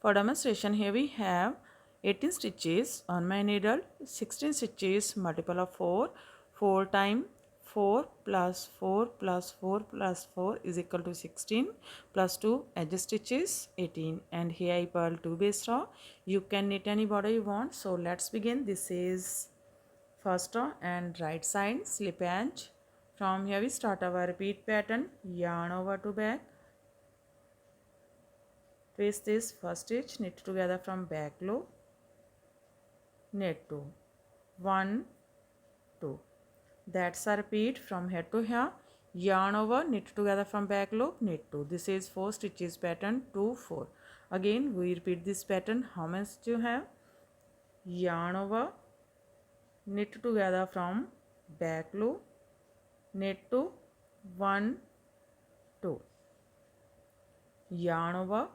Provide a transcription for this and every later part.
For demonstration, here we have 18 stitches on my needle, 16 stitches multiple of 4, 4 times 4 plus 4 plus 4 plus 4 is equal to 16 plus 2 edge stitches 18, and here I purl 2 base row. You can knit any border you want. So let's begin. This is first row and right side slip edge. From here we start our repeat pattern, yarn over to back, twist this first stitch, knit together from back loop, knit 2, 1, 2. That's a repeat from here to here. Yarn over, knit together from back loop, knit 2. This is 4 stitches pattern, 2, 4. Again we repeat this pattern. How much do you have? Yarn over, knit together from back loop, knit 2, 1, 2. Yarn over,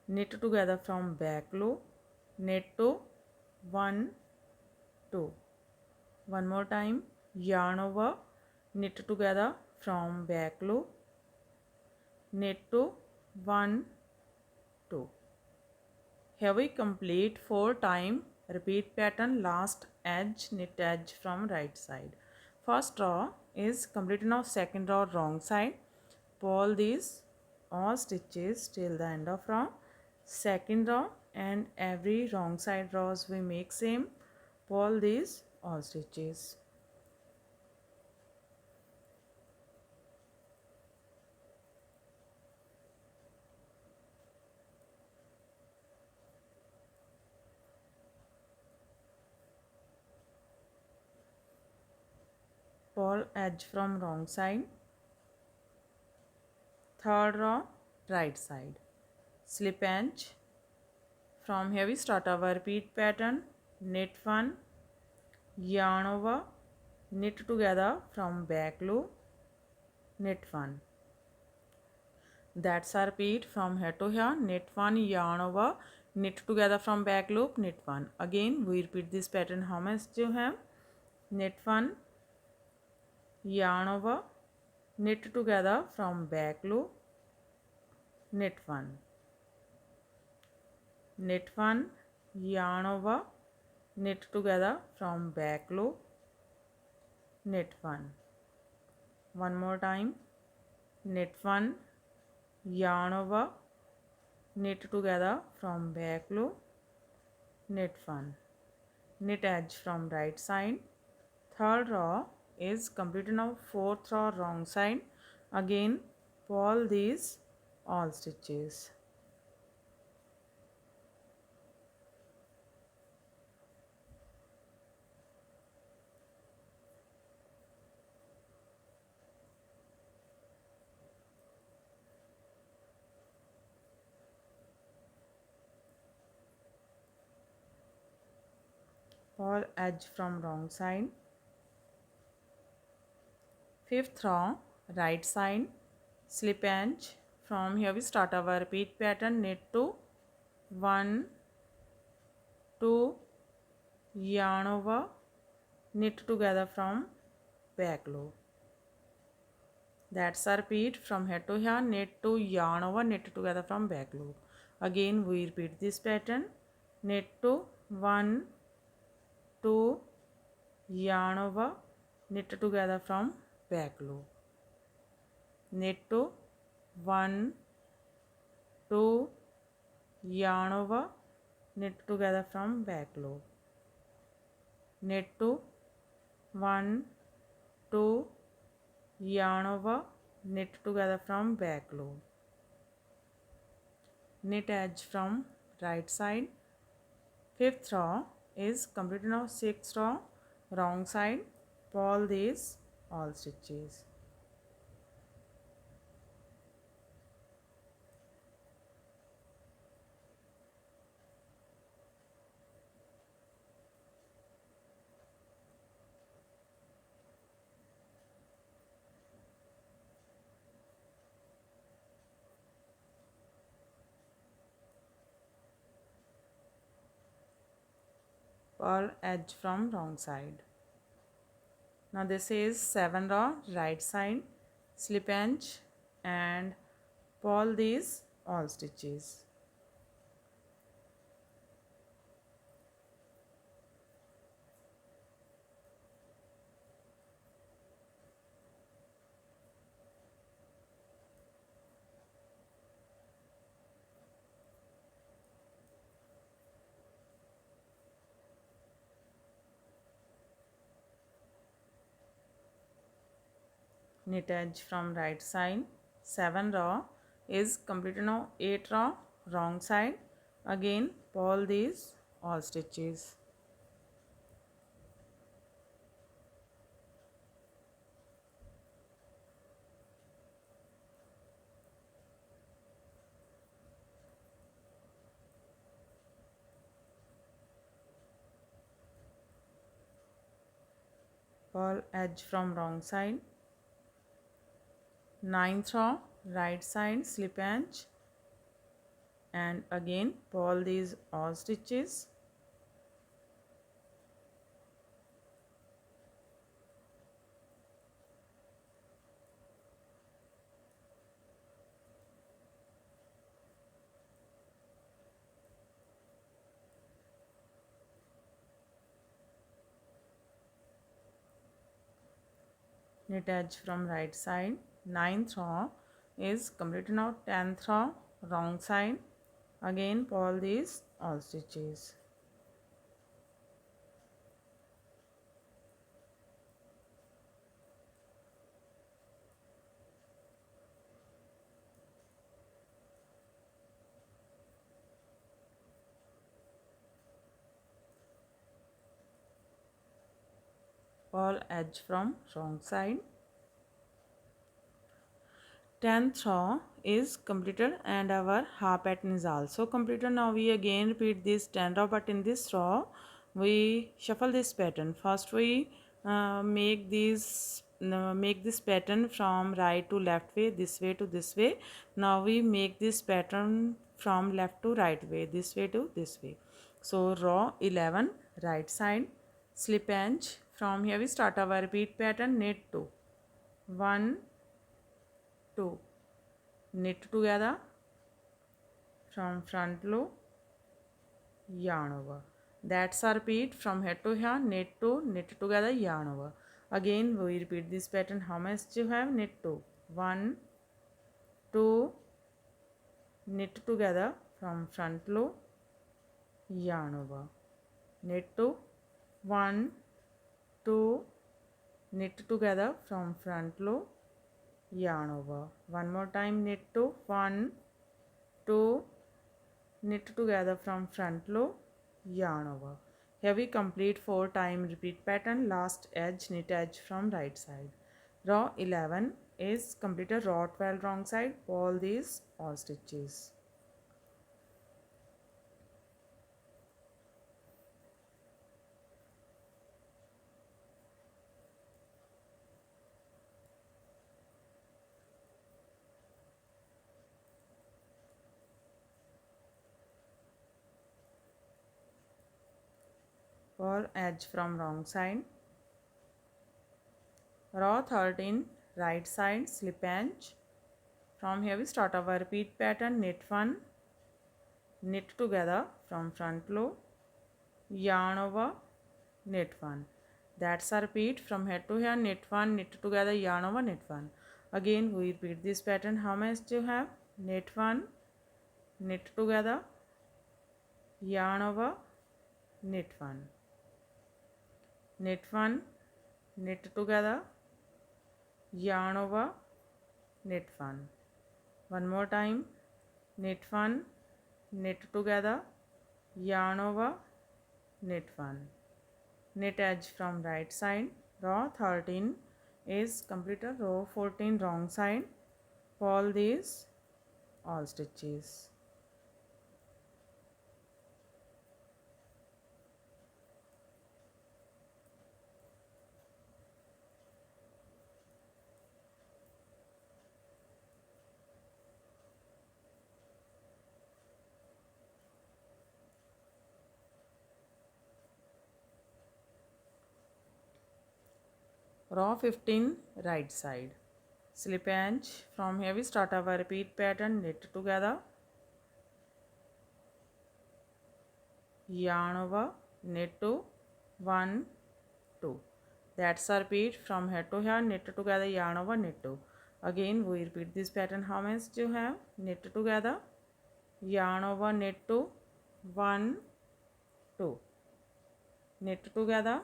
knit together from back loop, knit 2, 1, 2. One more time, yarn over, knit together from back loop, knit 2, 1, 2. Here we complete 4 times repeat pattern, last edge, knit edge from right side. First row is completed. Now second row wrong side. Pull these all stitches till the end of row. Second row and every wrong side rows we make same. Pull these all stitches. Pull edge from wrong side. Third row right side slip edge. From here we start our repeat pattern, knit 1, yarn over, knit together from back loop, knit 1. That's a repeat from here to here, knit 1, yarn over, knit together from back loop, knit 1. Again we repeat this pattern. How much do you have? Knit 1, yarn over, knit together from back loop, knit 1. Knit 1, yarn over, knit together from back loop, knit 1. One more time, knit 1, yarn over, knit together from back loop, knit 1. Knit edge from right side. Third row is completed. Now fourth row wrong side. Again pull these all stitches. Pull edge from wrong side. Fifth row right side slip edge. From here we start our repeat pattern, knit 2, 1, 2, yarn over, knit together from back loop. That's a repeat from here to here, knit 2, yarn over, knit together from back loop. Again we repeat this pattern, knit 2, 1, 2, yarn over, knit together from back loop, knit 2, 1, 2, yarn over, knit together from back loop, knit 2, 1, 2, yarn over, knit together from back loop, knit edge from right side. Fifth row is completed. Now sixth row wrong side, pull these all stitches. Pull edge from wrong side. Now this is 7 row right side slip edge and pull these all stitches. knit edge from right side, 7 row is completed. Now 8 row wrong side, again purl these all stitches. Purl edge from wrong side, 9th row right side slip edge, and again purl these all stitches. Knit edge from right side, 9th row is completed. Now 10th row wrong side, again purl these all stitches. Purl edge from wrong side, 10th row is completed and our half pattern is also completed. Now we again repeat this 10 row, but in this row we shuffle this pattern. First we make this pattern from right to left way, this way to this way. Now we make this pattern from left to right way, this way to this way. So row 11 right side slip edge, from here we start our repeat pattern, knit 2, 1 2, knit together from front loop, yarn over. That's our repeat from here to here, knit 2, knit together, yarn over. Again we repeat this pattern. How much you have? Knit 2, 1 2, knit together from front loop, yarn over, knit 2, 1 2, knit together from front loop, yarn over. One more time, knit 2, 1 2, knit together from front loop, yarn over. Here we complete 4 time repeat pattern. Last edge, knit edge from right side. Row 11 is completed. Row 12 wrong side, purl these all stitches. Purl edge from wrong side. Row 13 right side slip edge. From here we start our repeat pattern, knit 1, knit together from front loop, yarn over, knit 1. That's a repeat from here to here, knit 1, knit together, yarn over, knit 1. Again we repeat this pattern. How much do you have? Knit 1, knit together, yarn over, knit 1, knit 1, knit together, yarn over, knit 1. One more time, knit 1, knit together, yarn over, knit 1. Knit edge from right side. Row 13 is completed. Row 14 wrong side, purl these all stitches. Row 15 right side slip edge. From here we start our repeat pattern, knit together, yarn over, knit 2, 1 2. That's a repeat from here to here, knit together, yarn over, knit 2. Again we repeat this pattern. How much do you have? Knit together, yarn over, knit 2, 1 2, knit together,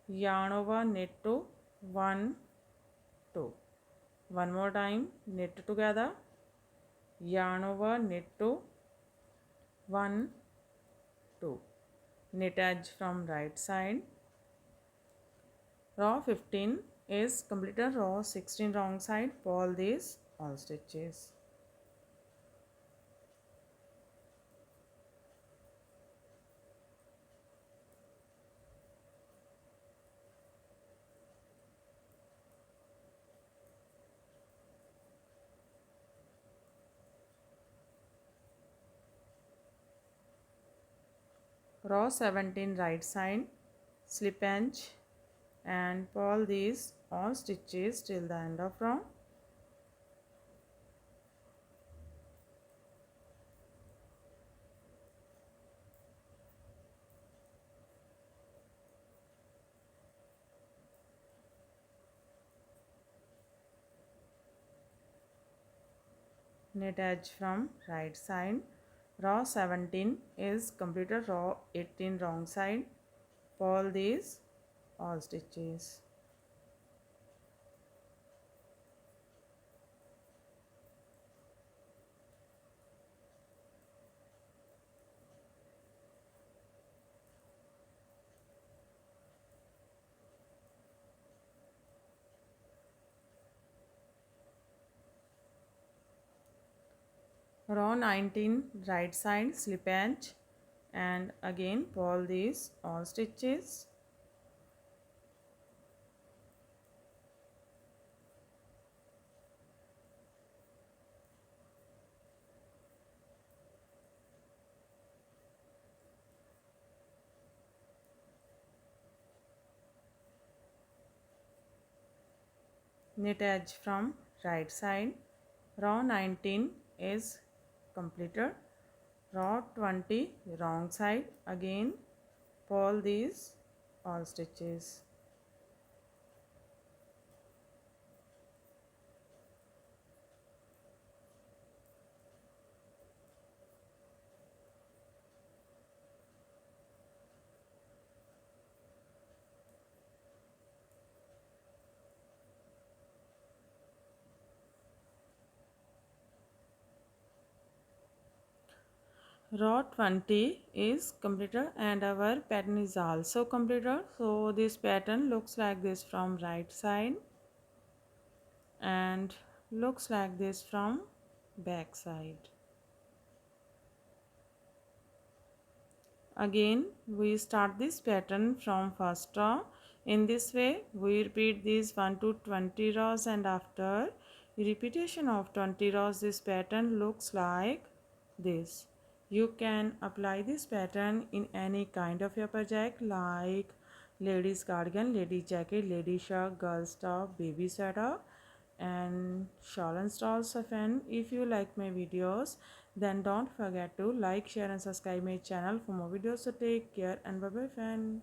yarn over, knit 2, 1 2. One more time, knit together, yarn over, knit 2, 1, 2. Knit edge from right side. Row 15 is completed. Row 16 wrong side. Pull these all stitches. Row 17 right side, slip edge and pull these all stitches till the end of row. Knit edge from right side. Row 17 is completed. Row 18 wrong side. Pull these all stitches. Row 19 right side, slip edge and again pull these all stitches. Knit edge from right side. Row 19 is completed. Row 20 wrong side, again pull these all stitches. Row 20 is completed and our pattern is also completed. So this pattern looks like this from right side and looks like this from back side. Again we start this pattern from first row. In this way we repeat these 1 to 20 rows, and after repetition of 20 rows this pattern looks like this. You can apply this pattern in any kind of your project like ladies cardigan, lady jacket, lady shirt, girls top, baby sweater and shawl and stalls of an. If you like my videos, then don't forget to like, share and subscribe my channel for more videos. So take care and bye bye fan.